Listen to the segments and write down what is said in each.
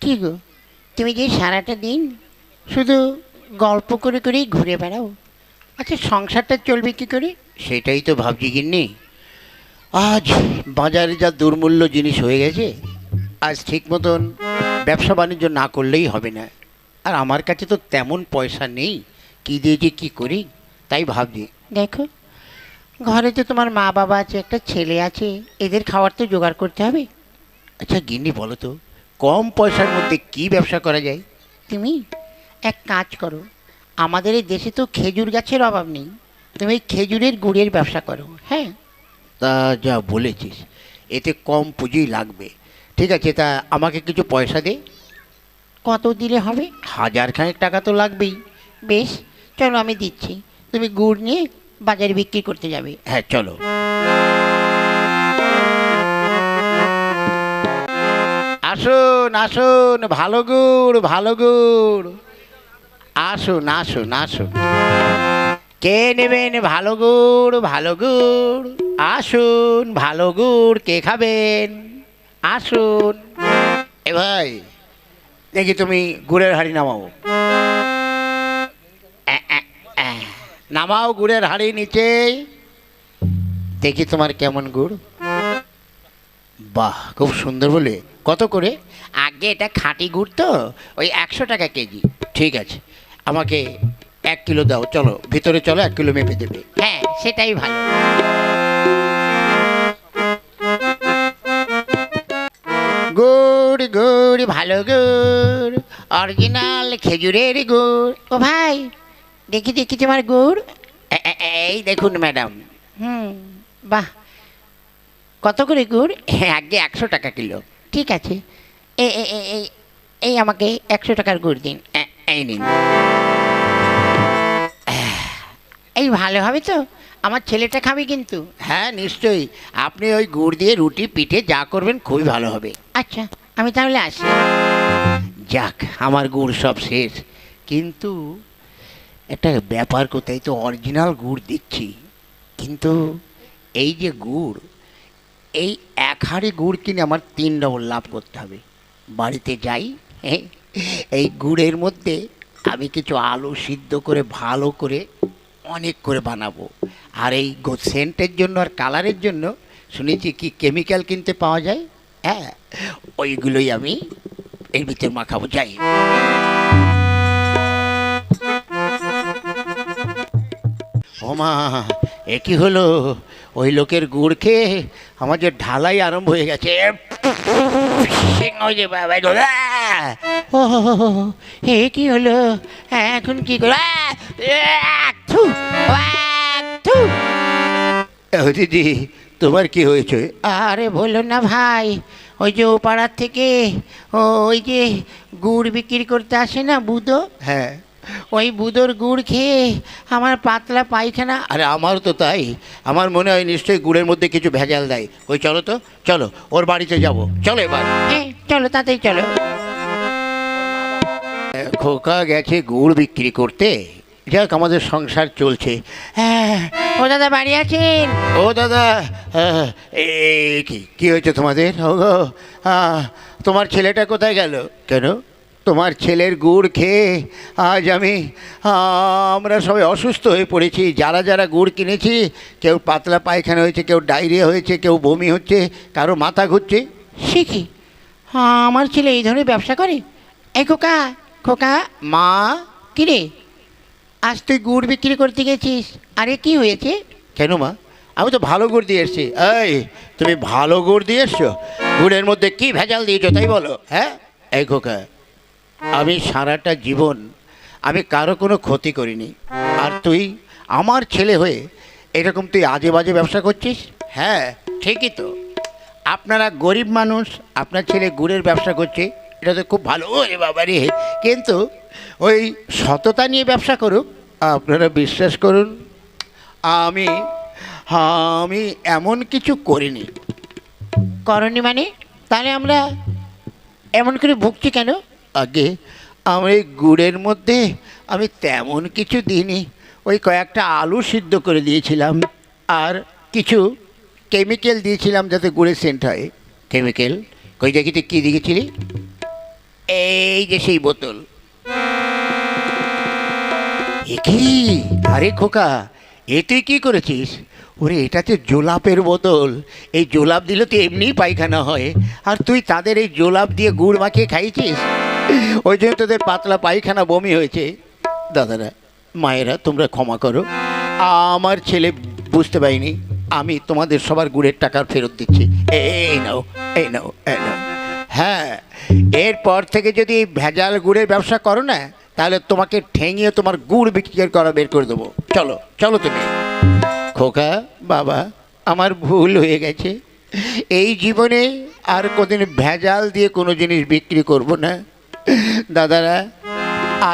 কি গো, তুমি যে সারাটা দিন শুধু গল্প করে করেই ঘুরে বেড়াও, আচ্ছা সংসারটা চলবে কি করে? সেটাই তো ভাবছি গিন্নি। আজ বাজারে যা দুর্মূল্য জিনিস হয়ে গেছে, আজ ঠিক মতন ব্যবসা বাণিজ্য না করলেই হবে না। আর আমার কাছে তো তেমন পয়সা নেই, কী দিয়ে যে কী করি তাই ভাবছি। দেখো, ঘরে তো তোমার মা বাবা আছে, একটা ছেলে আছে, এদের খাবার তো জোগাড় করতে হবে। আচ্ছা গিন্নি, বলো তো কম পয়সার মধ্যে কি ব্যবসা করা যায়? তুমি এক কাজ করো, আমাদের এই দেশে তো খেজুর গাছের অভাব নেই, তুমি খেজুরের গুড়ের ব্যবসা করো। হ্যাঁ, তা যা বলেছিস, এতে কম পুঁজি লাগবে। ঠিক আছে, তা আমাকে কিছু পয়সা দে। কত দিলে হবে? 1000 টাকা তো লাগবেই। বেশ, চলো আমি দিচ্ছি, তুমি গুড় নিয়ে বাজারে বিক্রি করতে যাবে। হ্যাঁ চলো। আসুন আসুন, ভালো গুড় ভালো গুড়। আসুন আসুন আসুন, কে নেবেন ভালো গুড় ভালো গুড়? আসুন, ভালো গুড় কে খাবেন? আসুন। এ ভাই, দেখি তুমি গুড়ের হাঁড়ি নামাও। নামাও গুড়ের হাঁড়ি নিচে, দেখি তোমার কেমন গুড়। বাহ, খুব সুন্দর। বলে কত করে? আগে এটা খাঁটি গুড় তো, ওই 100 টাকা কেজি। ঠিক আছে, আমাকে 1 কিলো দাও। চলো ভিতরে চলো, 1 কিলো মেপে দেবে। হ্যাঁ, সেটাই ভালো। গুড় গুড় ভালো গুড়, অরিজিনাল খেজুরের গুড়। ও ভাই, দেখি দেখি তোমার গুড়। এই দেখুন ম্যাডাম। বাহ, কত করে গুড়? হ্যাঁ, আগে 100 টাকা কিলো। ঠিক আছে, এই এই এই এই এই আমাকে 100 টাকার গুড় দিন। এই নিন। এই ভালো হবে তো? আমার ছেলেটা খাবে কিন্তু। হ্যাঁ নিশ্চয়ই, আপনি ওই গুড় দিয়ে রুটি পিঠে যা করবেন খুবই ভালো হবে। আচ্ছা, আমি তাহলে আসি। যাক, আমার গুড় সব শেষ, কিন্তু একটা ব্যাপার, কোথায় তো অরিজিনাল গুড় দিচ্ছি, কিন্তু এই যে গুড়, এই 1 হাঁড়ি গুড় কিনে আমার 3 ডবল লাভ করতে হবে। বাড়িতে যাই, এই গুড়ের মধ্যে আমি কিছু আলু সিদ্ধ করে ভালো করে অনেক করে বানাবো। আর এই সেন্টের জন্য আর কালারের জন্য শুনেছি কি কেমিক্যাল কিনতে পাওয়া যায়। হ্যাঁ, ওইগুলোই আমি এর ভিতরে মাখাবো। যাই। ও মা, এ কি হলো? ওই লোকের গুড় খেয়ে আমার যে ঢালাই আরম্ভ হয়ে গেছে। ওই যে বাবা, ও হে, কি হলো? এখন কি করো? থু, থু। ও দিদি, তোমার কি হয়েছে? আরে বললো না ভাই, ওই যে ও পাড়ার থেকে ওই যে গুড় বিক্রি করতে আসে না বুদো, হ্যাঁ। ওই বুদোর গুড় খেয়ে আমার পাতলা পায়খানা। আরে আমারও তো তাই। আমার মনে হয় নিশ্চয়ই গুড়ের মধ্যে কিছু ভেজাল দেয়। ওই চলো তো, চলো ওর বাড়িতে যাব। চলো এবার। হ্যাঁ চলো, তাড়াতাড়ি চলো। খোকা গেছে গুড় বিক্রি করতে। যাক, আমাদের সংসার চলছে। হ্যাঁ, ও দাদা বাড়ি আছেন? ও দাদা, কি কি হয়েছে তোমাদের? ও গো, তোমার ছেলেটা কোথায় গেল? কেন? তোমার ছেলের গুড় খেয়ে আজ আমরা সবাই অসুস্থ হয়ে পড়েছি। যারা যারা গুড় কিনেছি, কেউ পাতলা পায়খানা হয়েছে, কেউ ডায়রিয়া হয়েছে, কেউ বমি হচ্ছে, কারো মাথা ঘুরছে। সে কি, হ্যাঁ আমার ছেলে এই ধরনের ব্যবসা করে? এই খোকা, খোকা। মা, কিরে, আজ তুই গুড় বিক্রি করতে গেছিস? আরে কি হয়েছে? কেন মা? আমি তো ভালো গুড় দিয়ে এসছি। এই, তুমি ভালো গুড় দিয়ে এসছো? গুড়ের মধ্যে কি ভেজাল দিয়েছো তাই বলো? হ্যাঁ, এই খোকা, আমি সারাটা জীবন আমি কারো কোনো ক্ষতি করিনি, আর তুই আমার ছেলে হয়ে এরকম তুই আজে বাজে ব্যবসা করছিস? হ্যাঁ ঠিকই তো, আপনারা গরিব মানুষ, আপনার ছেলে গুড়ের ব্যবসা করছে, এটা তো খুব ভালো। ওরে বাবা রে, কিন্তু ওই সততা নিয়ে ব্যবসা করুক। আপনারা বিশ্বাস করুন, আমি আমি এমন কিছু করিনি। করনি মানে? তাহলে আমরা এমন করে ভুগছি কেন? আগে আমার এই গুড়ের মধ্যে আমি তেমন কিছু দিইনি। ওই কয়েকটা আলু সিদ্ধ করে দিয়েছিলাম, আর কিছু কেমিক্যাল দিয়েছিলাম যাতে গুড়ের সেন্ট হয়। কেমিক্যাল? কই দেখি তুই কী দিয়েছিলি? এই যে সেই বোতল। এ কি? আরে খোকা, এ তুই কি করেছিস? ওরে, এটা তো জোলাপের বোতল। এই জোলাপ দিলে তো এমনিই পায়খানা হয়, আর তুই তাদের এই জোলাপ দিয়ে গুড় মাখিয়ে খাইছিস, ওই জন্য তোদের পাতলা পায়খানা বমি হয়েছে। দাদারা, মায়েরা, তোমরা ক্ষমা করো, আমার ছেলে বুঝতে পারিনি। আমি তোমাদের সবার গুড়ের টাকা ফেরত দিচ্ছি। এই নাও, এই নাও, এই নাও। হ্যাঁ, এরপর থেকে যদি এই ভেজাল গুড়ের ব্যবসা করো না, তাহলে তোমাকে ঠেঙিয়ে তোমার গুড় বিক্রি করা বের করে দেবো। চলো চলো তুমি। খোকা বাবা, আমার ভুল হয়ে গেছে। এই জীবনে আর কোনদিন ভেজাল দিয়ে কোনো জিনিস বিক্রি করব না। দাদারা,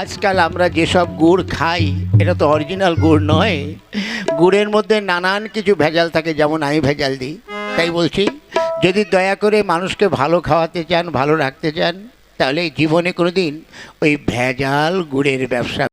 আজকাল আমরা যেসব গুড় খাই, এটা তো অরিজিনাল গুড় নয়। গুড়ের মধ্যে নানান কিছু ভেজাল থাকে, যেমন আমি ভেজাল দিই। তাই বলছি, যদি দয়া করে মানুষকে ভালো খাওয়াতে চান, ভালো রাখতে চান, তাহলে জীবনে কোনো দিন ওই ভেজাল গুড়ের ব্যবসা